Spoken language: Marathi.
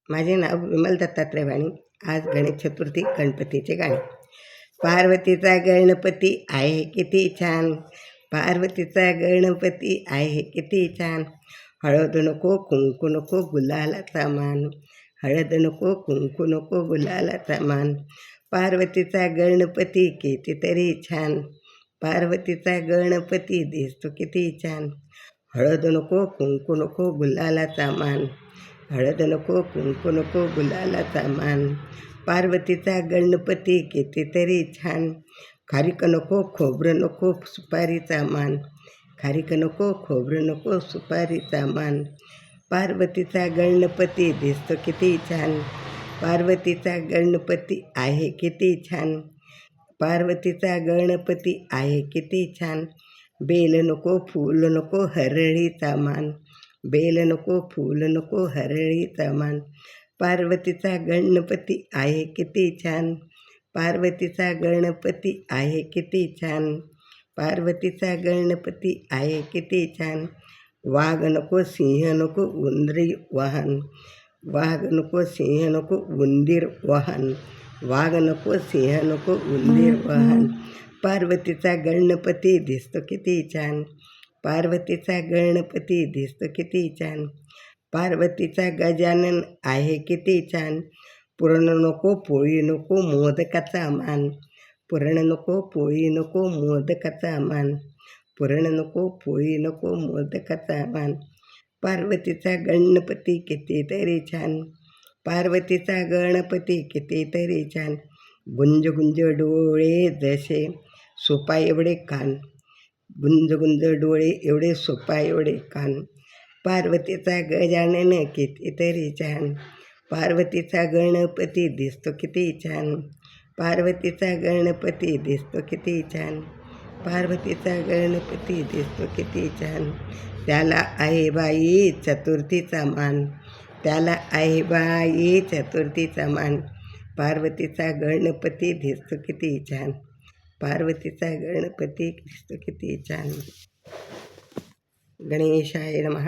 माझे नाव विमल दत्तात्रय वाणी. आज गणेश चतुर्थी, गणपतीचे गाणे. पार्वतीचा गणपती आहे किती छान, पार्वतीचा गणपती आहे किती छान. हळद नको कुंकू नको गुलालाचा मान, हळद नको कुंकू नको गुलालाचा मान. पार्वतीचा गणपती कितीतरी छान, पार्वतीचा गणपती दिसतो किती छान. हळद नको कुंकू नको गुलालाचा मान, हळद नको कुंकू नको गुलालाचा मान. पार्वतीचा गणपती कितीतरी छान. खारीक नको खोबरं नको सुपारीचा मान, खारीक नको खोबरं नको सुपारीचा मान. पार्वतीचा गणपती दिसतो किती छान, पार्वतीचा गणपती आहे किती छान. पार्वतीचा गणपती आहे किती छान. बेल नको फूल नको हरळीचा मान, बेल नको फूल नको हरळीचा मान. पार्वतीचा गणपती आहे किती छान, पार्वतीचा गणपती आहे किती छान. पार्वतीचा गणपती आहे किती छान. वाघ नको सिंह नको उंदरी वाहन, वाघ नको सिंह नको उंदीर वाहन, वाघ नको सिंह नको उंदीर वाहन. पार्वतीचा गणपती दिसतो किती छान, पार्वतीचा गणपती दिसतो किती छान. पार्वतीचा गजानन आहे किती छान. पुरण नको पोळी नको मोदकाचा मान, पुरण नको पोळी नको मोदकाचा मान, पुरण नको पोळी नको मोदकाचा मान. पार्वतीचा गणपती कितीतरी छान, पार्वतीचा गणपती कितीतरी छान. गुंज गुंज डोळे जसे सोपा एवढे कान, गुंज गुंज डोळे एवढे सोपा एवढे कान. पार्वतीचा गजानन कितीतरी छान, पार्वतीचा गणपती दिसतो किती छान, पार्वतीचा गणपती दिसतो किती छान. पार्वतीचा गणपती दिसतो किती छान. त्याला आहे बाई चतुर्थीचा मान, त्याला आहे बाई चतुर्थीचा मान. पार्वतीचा गणपती दिसतो किती छान, पार्वतीचा गणपती दिसतो किती छान. गणेशाय नमः.